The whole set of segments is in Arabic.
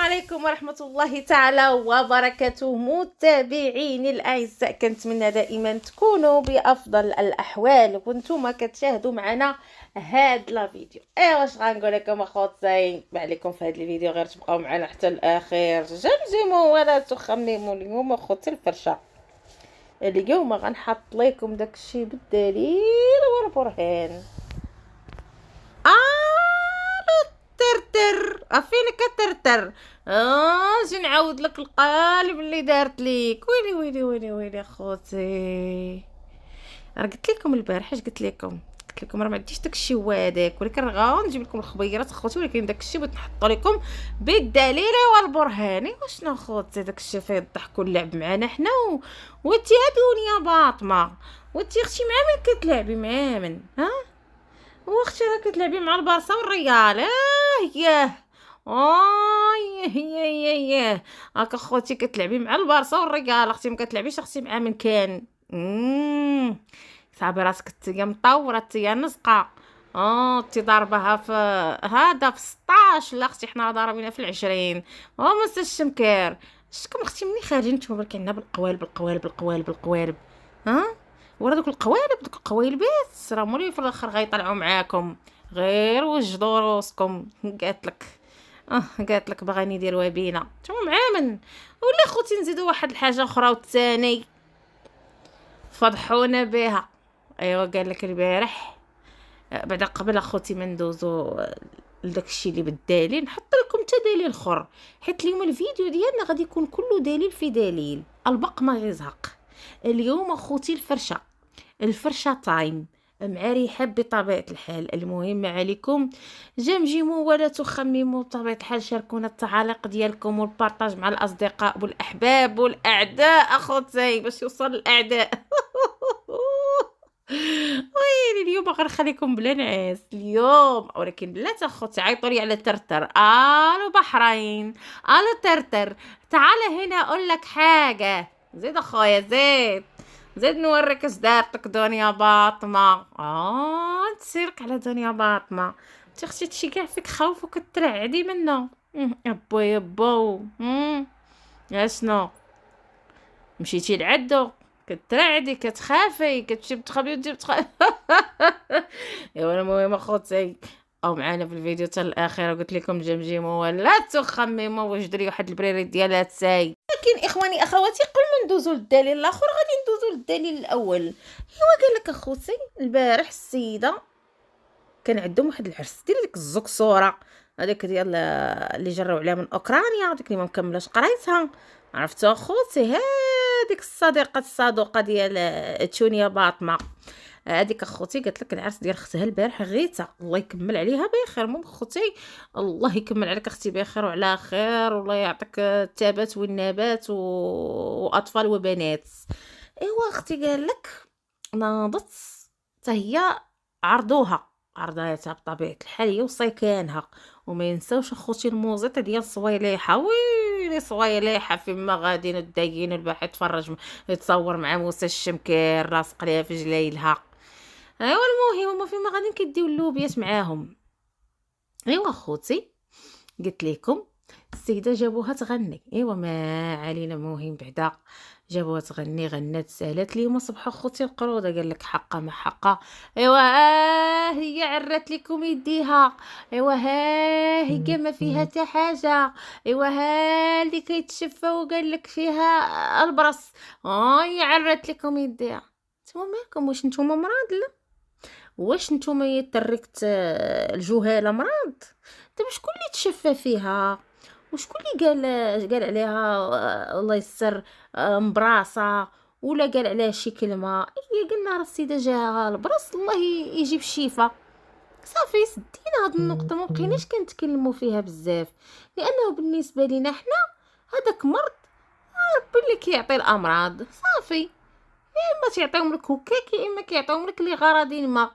عليكم ورحمة الله تعالى وبركاته متابعيني الأعزاء، كنتمنى دائما تكونوا بأفضل الأحوال وانتم كتشاهدوا معنا هاد لا فيديو. واش غنقول لكم اخوتي، ما عليكم في هاد الفيديو غير تبقاو معنا حتى الاخر. جمجموا ولا تخمموا. اليوم اخوتي الفرشة، اليوم غنحط لكم داكشي بالدليل والبرهان. ترتر عفيني كترتر. اجي نعاود لك القالب اللي دارت ليك. ويلي ويلي ويلي ويلي اخوتي، راه قلت لكم البارح، اش قلت لكم راه ما عنديش داكشي هذاك، ولكن راه غنجيب لكم الخبيرات اخوتي، ولكن داكشي بغيت نحطو لكم بالدليل والبرهان. وشنو اخوتي داكشي فيه الضحك واللعب معانا حنا وانتي دنيا باطمه، وانتي اختي مع من كتلعبي مع من واختي راه كتلعبي مع البارسا والريال. ياه ياه هاك اخوتي كتلعبي مع البارسا والريال، اختي ما كتلعبيش اختي مع من كان. صعبي راسك تيا مطوره تيا نزقه. تي ضاربها في هذا في 16. لا اختي حنا ضاربينها في 20. مسا الشمكار شكون اختي مني خارجين نتوما كاينه بالقوالب بالقوالب بالقوالب بالقوالب. ورا دوك القوالب دوك القوالبات راه مولي في الاخر غيطلعوا معاكم، غير وجدوا راسكم. قالت لك باغا ندير وبينه نتوما مع من. ولا خوتي نزيدوا واحد الحاجه اخرى والثاني فضحونا بها. قال لك البارح بعد قبل اخوتي ما ندوزو لداكشي اللي بالدليل، نحط لكم حتى دليل اخر، حيت اليوم الفيديو ديالنا غادي يكون كله دليل في دليل. البق ما يزهق. اليوم اخوتي الفرشة تايم مع رحاب بطبيعة الحال. المهم عليكم جمجموا ولا تخمموا بطبيعة الحال. شاركونا التعاليق ديالكم والبارطاج مع الأصدقاء والأحباب والأعداء أخوتي باش يوصل الأعداء. ويلي اليوم غنخليكم بلا نعاس اليوم، ولكن بلاتي اخوتي عيطوا لي على ترتر. الو بحرين، الو ترتر، تعال هنا اقول لك حاجه. زيد اخويا زيد نوريك اش دارتك دنيا باطمه. نسيرك على دنيا باطمه. انت اختي تشي كاع فيك خوف وكترعدي منه. يابا يابا اشنو مشيتي لعدو كترعدي كتخافي كتمشي بتخبي وتجي ايوا المهم اخوتي او معانا في الفيديو حتى الاخير. قلت لكم جمجموا ولا تخمموا واش دري واحد البريريت ديال هاد الساي. لكن اخواني اخواتي قبل ما ندوزو للدليل الاخر غادي ندوزو للدليل الاول. قال لك اخوتي البارح السيده كان عندهم واحد العرس ديال ديك الزكسوره هذيك ديال اللي جراو عليها من اوكرانيا، ديك اللي ما مكملاش قرايتها. عرفتوا اخوتي هذيك الصديقه الصادقه ديال تونيا باطمه هذيك اخوتي قالت لك العرس ديال اختها البارح غيتا، الله يكمل عليها بخير. المهم اخوتي الله يكمل عليك اختي بخير وعلى خير، والله يعطيك التابات والنبات واطفال وبنات. اختي قال لك ناضت حتى هي عرضاتها بطبيعه الحال هي وصيكانها. وما ينساوش اخوتي الموزيط ديال صويليحه. ويلي صويليحه فيما غادي نداين الباحث يتفرج يتصور مع موسى الشمكير لاصق ليها في جليلها. المهم هما فيما غادي كيديو اللوبيات معاهم. اخوتي قلت لكم السيده جابوها تغني. ما علينا، مهم بعدا جابوها تغني غنات سالات ليهم صبحوا اخوتي القروده. قال لك حقه ما حقه. هي عرات لكم يديها. هي ما فيها حتى حاجه. ها اللي كيتشفى وقال لك فيها البرص. هي عرات لكم يديها. نتوما مالكم؟ واش نتوما مراد؟ لا واش نتوما يتركت الجهاله مرض؟ دابا شكون اللي تشفى فيها؟ وشكون اللي قال عليها الله يسر مبراصه ولا قال عليها شي كلمه؟ قلنا راه السيده جاها البرص الله يجيب الشفاء. صافي سدينا هاد النقطه ما بقيناش كنتكلموا فيها بزاف، لانه بالنسبه لينا حنا هذاك مرض ربي اللي كيعطي الامراض. صافي اما تيعطيهم لك هكاك يا اما كيعطيهم لك لغرض ما.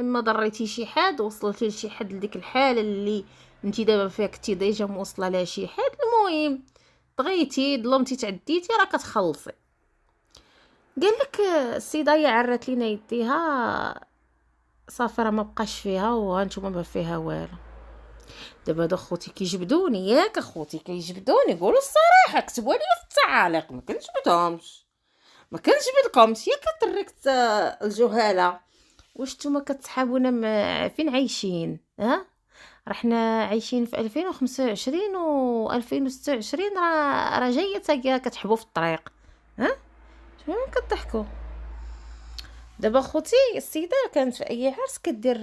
اما ضريتي شي حد وصلتي لشي حد لديك الحاله اللي انتي دابا فيها كنتي ديجا موصله لها شي حد، المهم طغيتي ظلمتي تعديتي راه كتخلصي. قال لك السيده هي عرات لينا يديها صافي راه ما بقاش فيها وهانتوما ما فيها والو. دابا هادو خوتي كيجبدوني ياك اخوتي، كيجبدوني، قولوا الصراحه، كتبوا لي في التعاليق. ما كنجبدهمش، ما كنجبدكمش ياك طريقة الجهاله. واش نتوما كتصحابونا فين عايشين؟ ها، رحنا عايشين في 2025 و 2026، راه جايه تاكيا كتحبوا في الطريق. ها، شنو كضحكوا؟ دابا خوتي السيده كانت في اي عرس كدير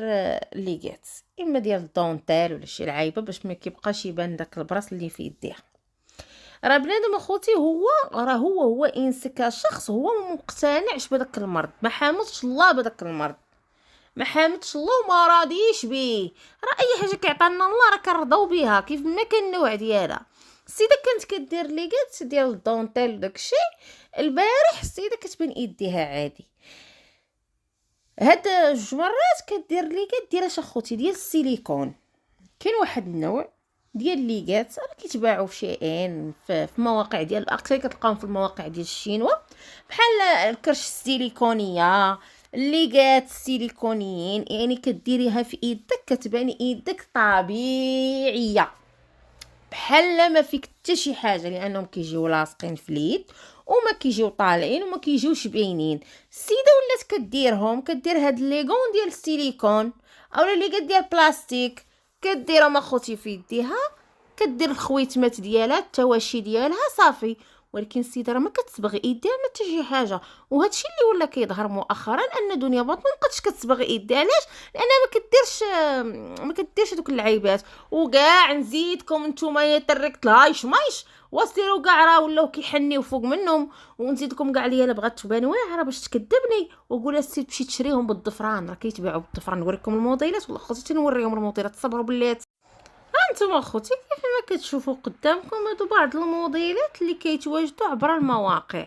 ليغات، اما ديال الدونتيل ولا شي لعيبه باش ما كيبقاش يبان داك البراس اللي في يديها. راه بنادم اخوتي هو انسان كشخص، هو ما مقتنعش بداك المرض، ما حامدش الله بداك المرض، ما حامدش الله وما راضيش بيه. راه اي حاجه كيعطينا الله راه كنرضاو بها كيف ما كان النوع ديالها. السيده كانت كدير ليغات ديال الدونتيل وداكشي. البارح السيده كتبان يديها عادي. هاد جوج مرات كدير ليغات ديال اش اخوتي ديال السيليكون. كاين واحد النوع ديال ليغات راه كيتباعوا في شيئين في مواقع ديال اكثر كتلقاهم في المواقع ديال الشينوا، بحال الكرش السيليكونيه، الليغات السيليكونيين، يعني كديريها في يدك كتبان يدك طبيعيه بحال ما فيك حتى شي حاجه، لانهم كيجيو لاصقين في اليد وما كيجيو طالعين وما كيجيوش باينين. السيده ولات كدير هاد ليغون ديال السيليكون اولا ليغات ديال بلاستيك، كديرهم اخوتي في يديها، كدير الخويتمات ديالها التواشي ديالها صافي. ولكن السيده راه ما كتصبغ يديها ما حتى شي حاجه. وهادشي اللي ولا كيظهر مؤخرا ان دنيا باطمه ما بقاتش كتصبغ يديها. علاش؟ لانها ما كديرش دوك اللعيبات. وكاع نزيدكم نتوما يا طريقه الهايش مايش وسيروا كاع راه ولاو كيحنيو فوق منهم، ونزيدكم كاع ليا الا بغات تبان واعره باش تكذبني وقول السيد تمشي تشريهم بالضفران، راه كيتباعوا بالضفران. نوريكم الموديلات والله خوتي نوريهم الموديلات، صبروا بلاتي. هانتوما خوتي كيف ما كتشوفوا قدامكم هادو بعض الموديلات اللي كيتواجدوا عبر المواقع.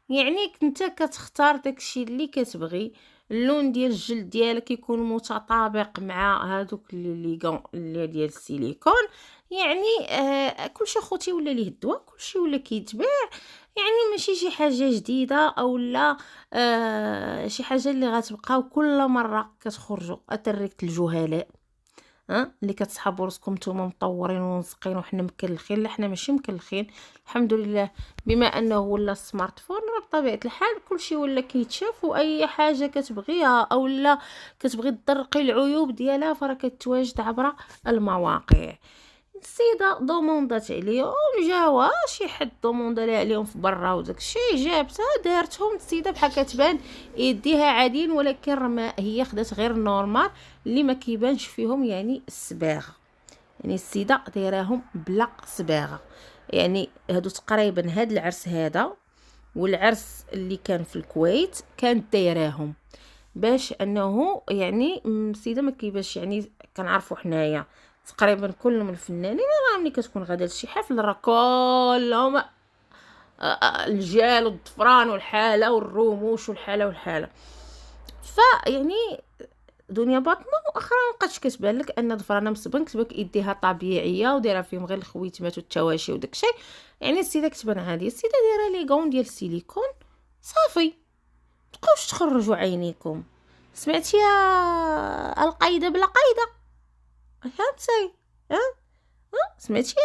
يعني انت كتختار داكشي اللي كتبغي، اللون ديال الجلد ديالك يكون متطابق مع هادوك اللي ديال السيليكون. يعني كلشي خوتي ولا ليه الدواء، كلشي ولا كيتباع. يعني ماشي شي حاجه جديده او لا شي حاجه اللي غتبقاو كل مره كتخرجوا طريقه الجهلاء. اللي كتصحابوا راسكم نتوما مطورين ونسقين وحنا مكلخين. لا حنا ماشي مكلخين الحمد لله، بما انه ولا السمارت فون راه بطبيعه الحال كلشي ولا كيتشاف، واي حاجه كتبغيها او لا كتبغي تدرقي العيوب ديالها فراه كتواجد عبر المواقع. السيده دوموندات عليهم، جاوا شي حد دوموند لها عليهم في برا وداكشي، جابتها دارتهم. السيده بحال كتبان يديها عاديين، ولكن راه ما هي خدات غير نورمال اللي ما كيبانش فيهم يعني الصباغه. يعني السيده دايراهم بلا صباغه. يعني هادو تقريبا هاد العرس هذا والعرس اللي كان في الكويت كانت دايراهم باش انه يعني السيده ما كيبانش. يعني كنعرفوا حنايا تقريبا كل من الفنانين راه ملي كتكون غادا لشي حفل راه كلهم الجال والضفران والحاله والرموش والحاله. فيعني دنيا باطمه مؤخرا مابقاتش كتبان لك ان ضفرانه مسبن، كتبان يديها طبيعيه ودايره فيهم غير الخويتمات والتواشي وداكشي. يعني السيده كتبان عاديه، السيده دايره لي غون ديال السيليكون صافي. تبقاوش تخرجوا عينيكم. سمعتي يا القايده بلا قايده؟ فهمتي؟ ها سمعتي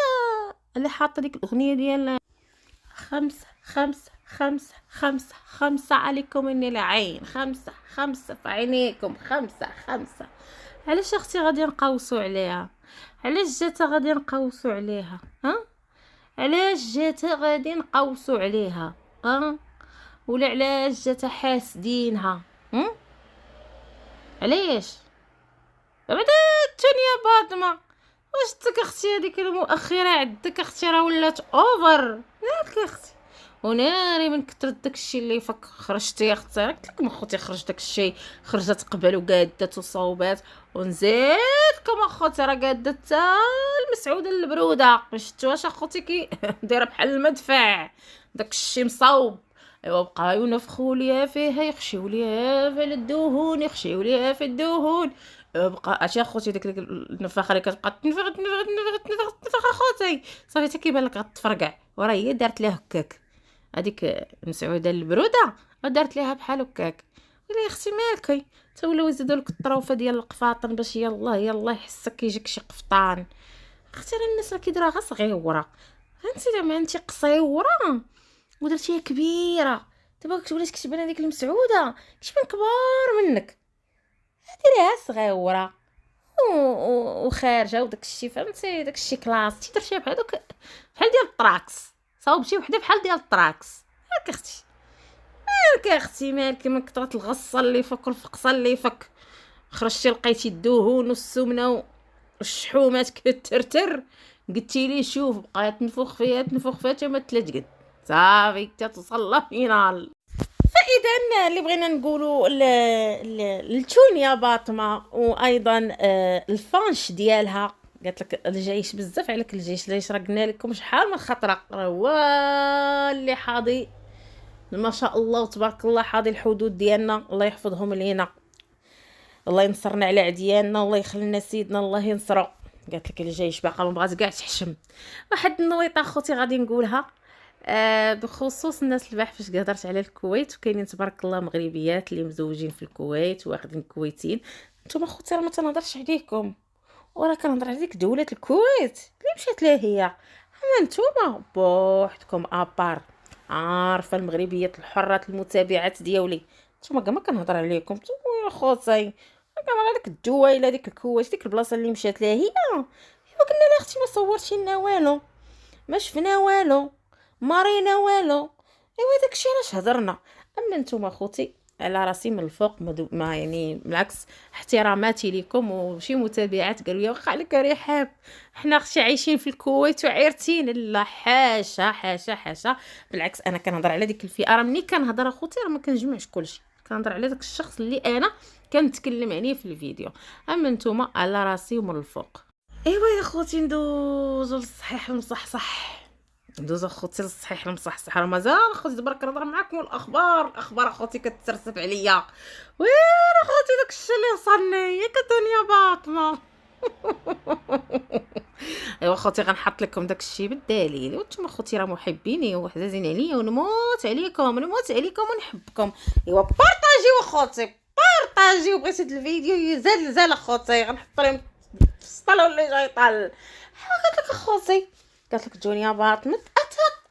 اللي حاطه ديك الاغنيه ديال خمسة خمسة خمسة خمسة خمسة عليكم اني العين، خمسة خمسة في عينيكم، خمسة خمسة. علاش اختي غادي نقوسوا عليها؟ علاش جاتها غادي نقوسوا عليها؟ علاش جاتها غادي نقوسوا عليها؟ ولا علاش جاتها حاسدينها؟ علاش بعدا الدنيا باطمه؟ واش داك اختي هذيك المؤخره عندك اختي راه ولات اوفر ياك اختي. وناري من كثرت داكشي اللي فك خرجتي يا اختي. قلت لكم اخوتي خرج داكشي، خرجت قبل وقادات وصوبات ونزيدكم اخوتي راه قادت حتى المسعوده البروده. شفتوهاش اخوتي كي دايره بحال المدفع داكشي مصوب. ايوا بقاو ينفخوا ليها فيها، يخشيو ليها في الدهون، يخشيو ليها في الدهون. بقى اشي اخوتي ديك النفاخه اللي كتبقى تنفخ اخوتي صافي حتى كيبان لك غتفرقع. وراه هي دارت لها هكاك هذيك مسعوده البروده، دارت لها بحال هكاك. قولي اختي مالكي؟ تا ولاو يزيدوا لك الطروفه ديال القفاطن باش يلاه يحسك كيجيك شي قفطان. اختي راه الناس راه كيديروها غير صغيوره، فهمتي؟ زعما انت قصيوره ودرتيها كبيره، دابا ولات كتبان هذيك المسعوده كتبان كبار منك، ديريها صغيوره وخارجه وداك الشيء، فهمتي؟ داك الشيء كلاس تي درتيها بحال دوك، بحال ديال الطراكس، صاوب شي وحده بحال ديال الطراكس. هاك اختي، هاك اختي، مالك من كثرة الغصه اللي فك والفقصه اللي فك، خرجتي لقيتي الدهون والسمنه والشحومات كترتر، قلتي لي شوف بقات تنفخ فيها تنفخ فيها حتى ما تلات قد، صافي توصل لفينال. فاذا اللي بغينا نقولوا التونيا باطمه، وايضا الفانش ديالها قالت لك الجيش بزاف عليك الجيش، ليش راه قلنا لكم شحال من خطره، راه هو اللي حاضي ما شاء الله وتبارك الله، حاضي الحدود ديالنا، الله يحفظهم لينا، الله ينصرنا على عدياننا، الله يخلي لنا سيدنا الله ينصرو. قالت لك الجيش باقا ما بغات كاع تحشم. واحد النويطه خوتي غادي نقولها بخصوص الناس البارح فاش هضرت على الكويت، وكاينين تبارك الله مغربيات اللي مزوجين في الكويت واخدين كويتين، نتوما خوتي راه ما تنهضرش عليكم، وراه كنهضر على ديك دوله الكويت اللي مشات لها هي، اما نتوما بوحدكم ابار، عارفه المغربيات الحرات المتابعات ديالي، نتوما كاع ما كنهضر عليكم، نتوما خوتي كنهضر على ديك الدويله ديك الكويت، ديك البلاصه اللي مشات لها هي. ايوا قلنا لها اختي ما صورتي لنا والو، ما شفنا والو، ما رينا والو، ايوا داكشي علاش هضرنا. اما نتوما خوتي على راسي من الفوق ما يعني بالعكس، احتراماتي لكم وشي متابعات قالوا لي واخا عليك رحاب، حنا اختي عايشين في الكويت وعيرتين، لا حاشا حاشا حاشا، بالعكس انا كنهضر على ديك الفئه، راه ملي كنهضر اخوتي راه ما كنجمعش كلشي، كنهضر على داك الشخص اللي انا كنتكلم عليه في الفيديو. اما نتوما على راسي ومن الفوق. ايوا يا خوتي ندوزو للصحيح المصحصح، ندوزو اخوتي للصحيح المصحصح، راه مازال اخوتي دبرك نهضر معاكم الاخبار اخوتي كتسرسب عليا، وين اخوتي داكشي اللي وصلني ياك الدنيا باطمه. ايوا اخوتي غنحط لكم داكشي بالدليل، وانتم اخوتي راه محبيني وحزازين عليا ونموت عليكم ونحبكم. ايوا بارطاجيو اخوتي، بارطاجيو، بغيتي هاد الفيديو يزال اخوتي، غنحط لهم في السطل اللي جاي طال. قالت لك اخوتي، قالت لك الدنيا باطمه،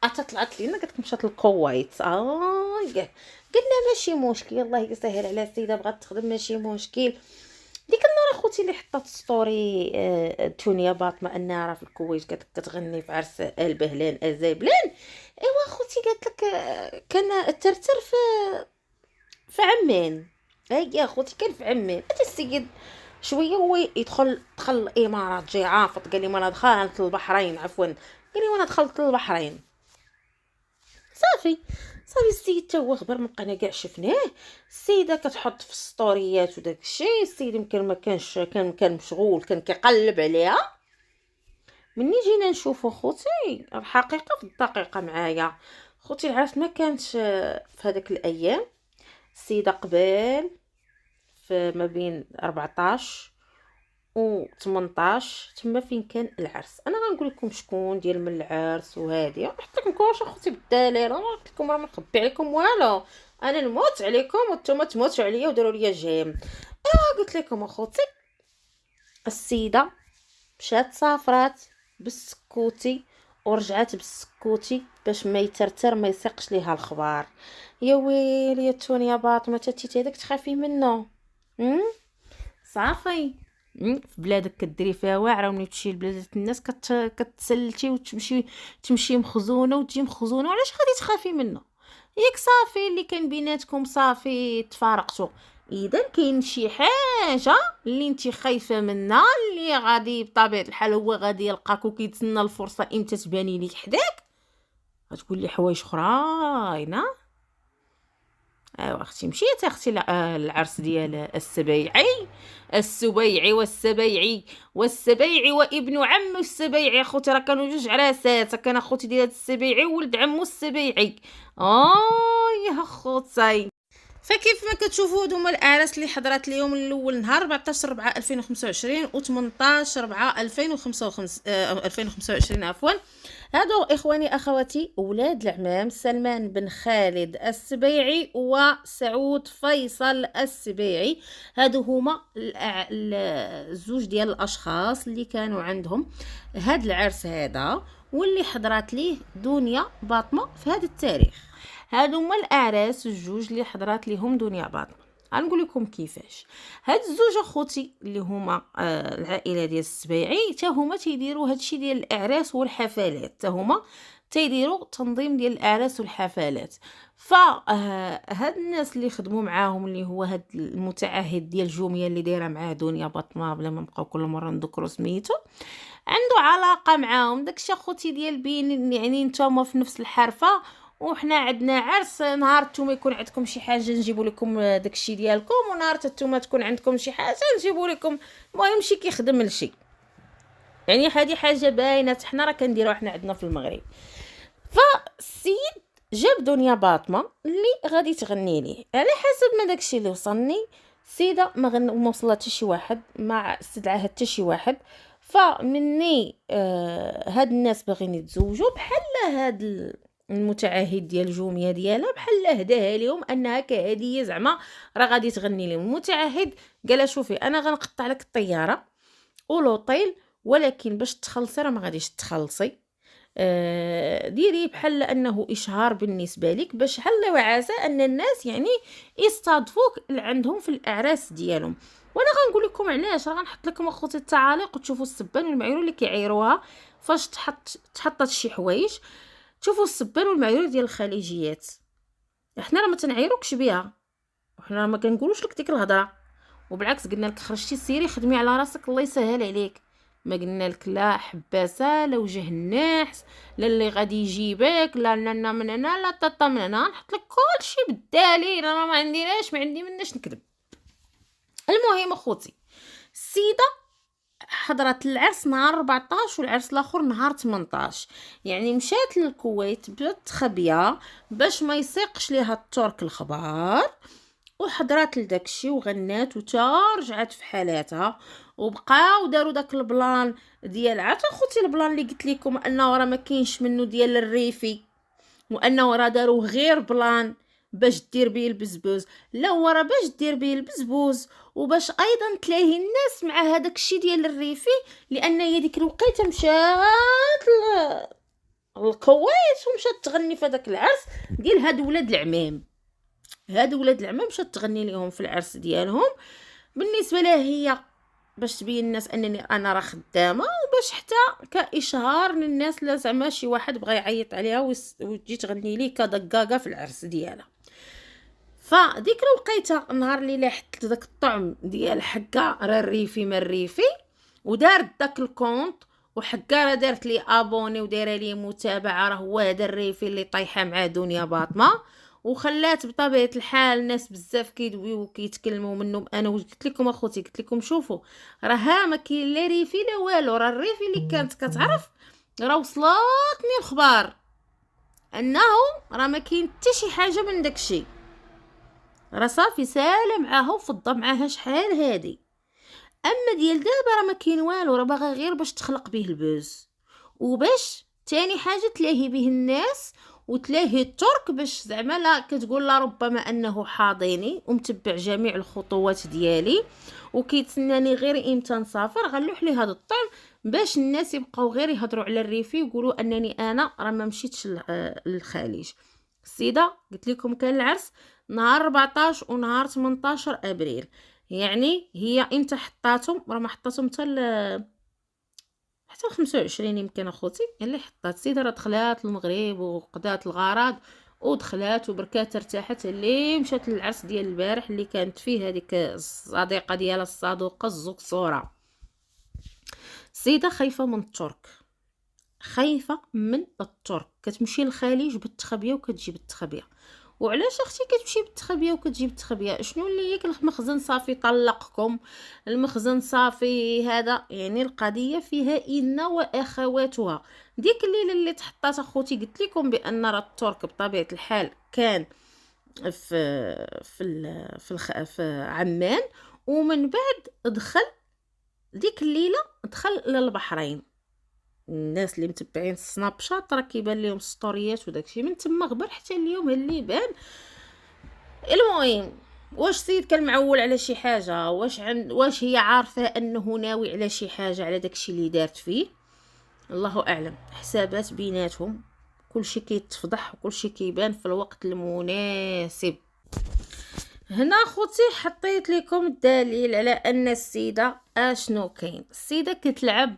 اتا طلعت لينا قالت لك مشات للكويت، قلنا ماشي مشكل، الله يسهل على السيده بغات تخدم ماشي مشكل. ديك النهار اخوتي اللي حطات ستوري تونيا باطمه انها راه في الكويت، قالت لك كتغني في عرس البهلان ازابلان. ايوا اخوتي قالت لك كان الترتر في عمان، يا اخوتي كان في عمان، هذا السيد شويه هو دخل الامارات، جاي عافط قال لي ما انا دخلت البحرين، عفوا قال لي وانا دخلت البحرين، صافي السيد تا هو خبر، ما بقينا كاع شفناه، السيده كتحط في السطوريات وداك الشيء، السيد يمكن ما كانش، كان مشغول، كان كيقلب عليها. مني جينا نشوفو خوتي الحقيقه في الدقيقه معايا خوتي، العرس ما كانش في هذاك الايام، السيده قبل في ما بين 14 و 18 تما فين كان العرس. انا غنقول لكم شكون ديال من العرس وهادي، نحط لكم كلشي اختي بالدليل، انا قلت لكم راه ما نخبي عليكم والو، انا نموت عليكم وانتم تموتوا عليا وديروا لي جيم. قلت لكم اخوتي السيده مشات سافرات بالسكوتي ورجعت بالسكوتي باش ما يترتر ما يسقش ليها الخبار. يا ويلي يا تونيا باطمه، تاتي هذاك تخافي منه صافي، في بلادك كديري فيها واعره، وملي تمشي لبلادات الناس كتسلتي تمشي مخزونه وتجي مخزونه، علاش غادي تخافي منه؟ ياك صافي اللي كان بيناتكم صافي تفارقتوا، اذا كاين شي حاجه اللي انت خايفه منها اللي غادي بطبيعه الحال هو غادي يلقاك وكيتسنى الفرصه امتى تباني ليك حداك، غتقول لي حوايج اخرين. ايوا اختي مشيت اختي العرس ديال السبيعي والسبيعي وابن عم السبيعي، اخوتي راه كانوا جوج عراسات، كان اخوتي ديال السبيعي وولد عمو السبيعي، يا اخوتي. فكيف ما كتشوفوا هما الاعراس اللي حضرات اليوم الاول نهار 14/4/2025 و 18/4/2025 عفوا. هادو اخواني اخواتي اولاد العمام سلمان بن خالد السبيعي وسعود فيصل السبيعي. هادو هما الزوج ديال الاشخاص اللي كانوا عندهم هاد العرس هذا، واللي حضرات ليه دنيا باطمه في هذا التاريخ. هادو هما الاعراس الجوج اللي حضرات ليهم دنيا باطمه. غنقول لكم كيفاش. هاد الزوج اخوتي اللي هما العائله ديال السبيعي حتى هما تيديروا هادشي ديال الاعراس والحفلات، حتى هما تيديروا تنظيم ديال الاعراس والحفلات. هاد الناس اللي خدموا معاهم اللي هو هاد المتعهد ديال جوميه اللي دايره معاه دنيا باطمه بلا ما نبقاو كل مره نذكروا سميتو، عنده علاقه معاهم. داكشي اخوتي ديال بين يعني نتوما في نفس الحرفه وحنا عندنا عرس، نهار نتوما يكون عندكم شي حاجه نجيبوا لكم داكشي ديالكم، ونهار نتوما تكون عندكم شي حاجه نجيبوا لكم. المهم شي كيخدم لشي، يعني هذه حاجه باينه حنا راه كنديروها حنا عندنا في المغرب. فالسيد جاب دنيا باطمه اللي غادي تغني ليه على حسب ما داكشي اللي وصلني. السيده ما وصلها حتى شي واحد، ما استدعاها حتى شي واحد. فمني هاد الناس باغيين يتزوجوا بحال هاد المتعهد ديال الجوميه ديالها بحال هداها لهم انها كهديه زعما راه غادي تغني لهم. المتعهد قال شوفي انا غنقطع لك الطياره ولوطيل، ولكن باش تخلصي راه ما غاديش تخلصي، ديري بحال انه اشهار بالنسبه لك باش الله وعسى ان الناس يعني يستضفوك عندهم في الاعراس ديالهم. وانا غنقول لكم علاش، راه غنحط لكم اخوتي التعاليق وتشوفوا السبان والمعيور اللي كيعيروها فاش تحطت شي حوايج. تشوفوا السبان والمعيور ديال الخليجيات، احنا راه ما تنعيروكش بها، وحنا ما كنقولوش لك ديك الهضره، وبالعكس قلنا لك خرجتي سيري خدمي على راسك الله يسهل عليك. ما قلنا لك لا حباسه لا وجه النحس لا اللي غادي يجيبك لا لا من هنا لا طاطا من هنا، نحط لك كل شيء بالدليل، انا ما عندي مناش نكذب. المهم اخوتي، السيده حضرت العرس نهار 14 والعرس الاخر نهار 18، يعني مشات للكويت بالتخبيه باش ما يسيقش ليها الترك الخبار، وحضرات لداكشي وغنات وتا رجعت في حالاتها. وبقاو داروا داك البلان ديال عاد اخوتي البلان اللي قلت لكم انه راه ما كاينش منه ديال الريفي، وانه راه داروه غير بلان باش دير بيه البزبوز. لا هو راه باش دير بيه البزبوز وباش ايضا تلاهي الناس مع هذاك الشيء ديال الريفي، لان هي ديك الوقيته مشات الكويت ومشات تغني في هذاك العرس ديال هاد ولاد العمام. هادو ولاد العمام مشات تغني لهم في العرس ديالهم. بالنسبه لها هي باش تبين الناس انني انا راه خدامه، وباش حتى كاشهار للناس لا زعما شي واحد بغى يعيط عليها وتجي تغني ليه كدقاقه في العرس ديالها. فديك الوقيته النهار اللي لاحت داك الطعم ديال حكا راه الريفي ما الريفي، ودارت داك الكونط وحكا راه دارت لي ابوني ودايره لي متابعه، راه هو هذا الريفي اللي طايحه مع دنيا باطمه، وخلات بطبيعه الحال ناس بزاف كيدويو وكيتكلموا منهم. انا قلت لكم اخوتي قلت لكم شوفوا راه ما كاين لا ريفي لا والو، راه الريفي اللي كانت كتعرف راه وصلتني الخبار انه راه ما كاين حتى شي حاجه من داكشي، راه صافي ساله معاها وفضه معاها شحال هادي. اما ديال دابا راه ما كاين والو، راه باغا غير باش تخلق به البوز وباش تاني حاجه تلاهي به الناس وتلاهي الترك، باش زعما لا كتقول لا ربما انه حاضيني ومتبع جميع الخطوات ديالي وكيتسناني غير امتى نسافر غنلوح لي هذا الطعم، باش الناس يبقاو غير يهضروا على الريفي ويقولوا انني انا راه ما مشيتش للخليج. السيده قلت لكم كان العرس نهار 14 ونهار 18 ابريل، يعني هي امتى حطاتهم؟ راه ما حطاتهم حتى 25 يمكن اخوتي اللي حطات. السيده راه دخلات المغرب وقضات الغرض ودخلات وبركات ارتاحت، اللي مشات للعرس ديال البارح اللي كانت فيه هذيك الصديقه ديالها الصادوقه الزقصوره. السيده خايفه من الترك، خايفه من الترك، كتمشي للخليج بالتخبيه وكتجي بالتخبيه. وعلاش اختي كتمشي بالتخبيه وكتجي بالتخبيه؟ شنو اللي ياك المخزن صافي طلقكم، المخزن صافي هذا، يعني القضيه فيها ان واخواتها. ديك الليله اللي تحطات اخوتي قلت لكم بان راه الترك بطبيعه الحال كان في عمان، ومن بعد ديك الليله دخل للبحرين. الناس اللي متبعين السناب شات راه كيبان لهم ستوريات وداكشي، من تما غبر حتى اليوم اللي بان. المهم، واش السيد كان معول على شي حاجه؟ واش هي عارفه انه ناوي على شي حاجه على داكشي اللي دارت فيه؟ الله اعلم. حسابات بيناتهم، كلشي كيتفضح وكلشي كيبان في الوقت المناسب. هنا خوتي حطيت لكم الدليل على ان السيده اشنو كاين. السيده كتلعب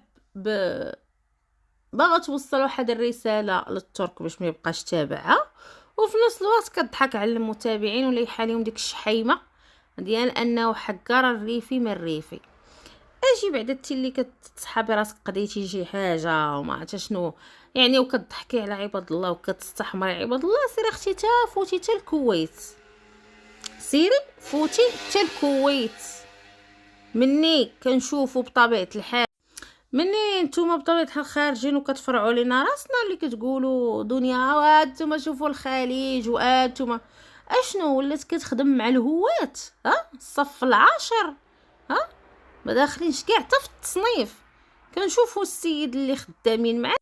باغا توصل واحد الرساله للترك باش ما يبقاش تابعها، وفي نفس الوقت كتضحك على المتابعين ولا يحاليهم ديك الشحيمه ديال انه حقر الريفي من الريفي. اجي بعدا انت اللي كتصحابي راسك قضيتي شي حاجه وما عرفت شنو يعني، وكتضحكي على عباد الله وكتستحمري عباد الله، سيري اختي فوتي حتى الكويت، سيري فوتي حتى الكويت. مني كنشوفوا بطبيعه الحال، مني نتوما بطبيعه الحال خارجين وكتفرعوا لينا راسنا اللي كتقولوا دنيا وانتوما شوفوا الخليج وانتوما اشنو ولات كتخدم مع الهوات. الصف العاشر، ما داخلينش كاع حتى في التصنيف. كنشوفوا السيد اللي خدامين معاه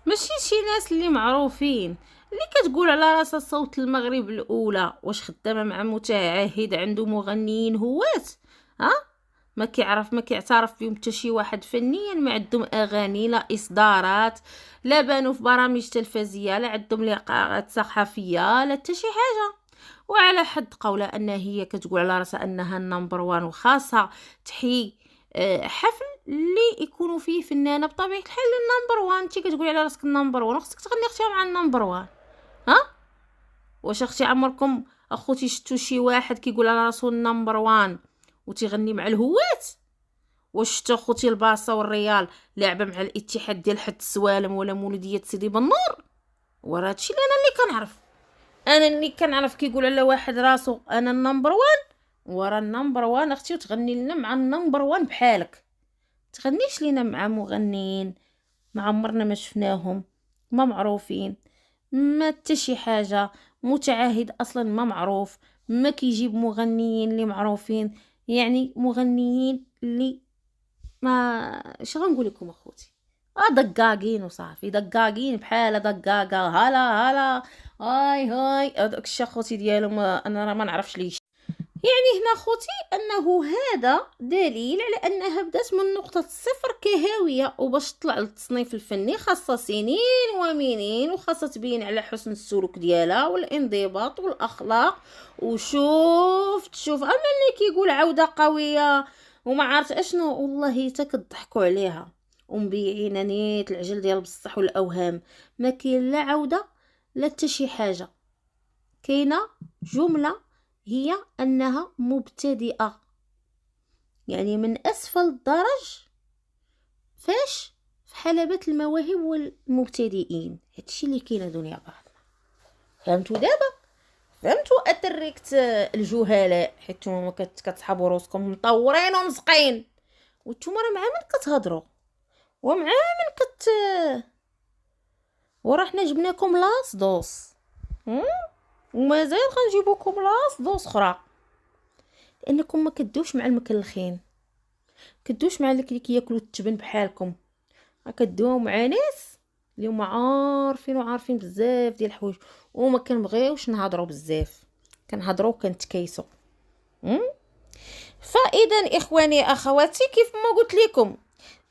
ماشي شي ناس اللي معروفين، اللي كتقول على راسها صوت المغرب الاولى. واش خدامه مع متعهد عنده مغنيين هوات؟ ما كيعترف بهم حتى شي واحد فنيا، ما عندهم اغاني لا اصدارات، لا بانوا في برامج تلفزيونيه، لا عندهم لقاءات صحفيه، لا حتى شي حاجه. وعلى حد قولها ان هي كتقول على راسها انها النمبر وان، وخاصه تحيي حفل اللي يكونوا فيه فنانه بطبيعه الحال النمبر وان. انت كتقولي على راسك النمبر وان، خصك تغني اختي مع النمبر وان. واش اختي عمركم اخوتي شفتوا شي واحد كيقول على راسو النمبر وان وتيغني مع الهوات؟ واش شفتوا اخوتي الباصه والريال لعبه مع الاتحاد ديال حد السوالم ولا مولوديه سيدي بنور؟ ورا هادشي اللي انا اللي كنعرف كيقول على واحد راسو انا النمبر وان، ورا النمبر وان اختي، وتغني لنا مع النمبر وان بحالك. تغنيش لينا مع مغنيين ما عمرنا ما شفناهم، ما معروفين، ما حتى شي حاجه. متعهد اصلا ما معروف، ما كيجيب مغنيين اللي معروفين، يعني مغنيين اللي ما اش غنقول لكم اخوتي، دقاقين وصافي، دقاقين بحال دقاقه هلا هلا هاي هاي. هذاك الشيء اخوتي ديالهم انا ما نعرفش ليش. يعني هنا خوتي انه هذا دليل على انها بدات من نقطة الصفر كهاوية، وباش تطلع للتصنيف الفني خاصة سنين ومنين، وخاصة تبين على حسن السلوك ديالها والانضباط والاخلاق. شوف اما اللي كيقول عودة قوية وما عارف اشنو، والله حتى كضحكوا عليها ومبيعين نيت العجل ديال بصح والاوهام. ما كاين لا عودة لا حتى شي حاجة، كاينه جملة هي أنها مبتدئة، يعني من أسفل الدرج فاش في حلبة المواهب والمبتدئين. هادشي اللي كاين دنيا بعضنا. فهمتوا دابا؟ فهمتوا أتركت الجهلاء، حيت نتوما كتصحابوا روسكم مطورين ومزقين، وانتوما راه مع من كتهضروا ومع من وراه حنا جبناكم لاص دوس ومازال غنجيبوكم لاص دوس اخرى، لانكم ما كدوش مع المكلخين، كدوش مع اللي كياكلوا التبن بحالكم، كدوه مع ناس اللي هما عارفين بزاف ديال الحوايج، وما كنبغيوش نهضروا بزاف، كنهضروا كنتكيسوا. فاذا اخواني اخواتي، كيف ما قلت لكم،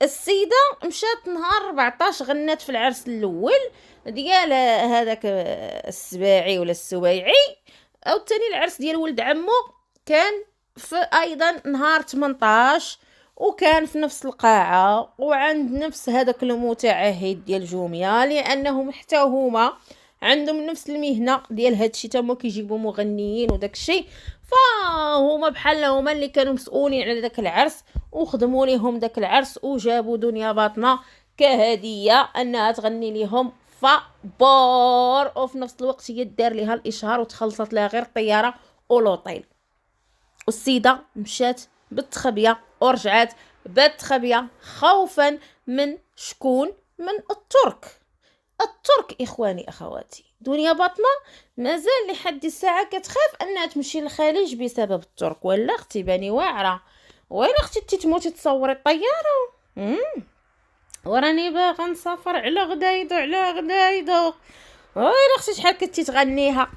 السيده مشات نهار 14 غنات في العرس الاول ديال هذاك السباعي ولا السويعي، او الثاني العرس ديال ولد عمو كان في ايضا نهار 18، وكان في نفس القاعه وعند نفس هذاك المتعهد ديال جوميا، لانهم حتى هما عندهم نفس المهنه ديال هادشي، تما كيجيبوا مغنيين وداك الشيء، فهما بحال هما اللي كانوا مسؤولين على داك العرس، وخدموا لهم داك العرس، وجابوا دنيا باطنه كهديه انها تغني لهم فابور، وفي نفس الوقت هي دار ليها الاشهار وتخلصت لها غير الطياره ولوطيل. والسيده مشات بالتخبيه ورجعت بالتخبيه خوفا من شكون؟ من الترك. الترك اخواني اخواتي دنيا باطمه مازال لحد الساعه كتخاف انها تمشي للخليج بسبب الترك. ولا اختي باني واعره، ولا اختي تموتي تصوري الطياره. وراني باغا نسافر على غدايدو على غدايدو. ويلي اختي شحال كنتي تغنيها.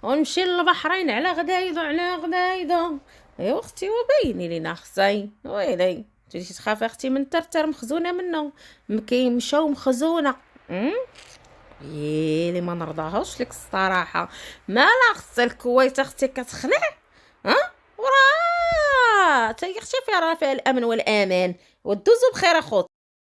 ونمشي للبحرين على غدايدو على غدايدو. ايوا اختي وبيني لينا خصاي. ويلي تجي تخافي اختي من ترتر مخزونه منه مشاو مخزونه. يلي ما نرضاهاش لك الصراحه. مالا خص الكويت اختي كتخلع. وراه تا هي اختي فيها الامن والامان. ودوزو بخير اخوت.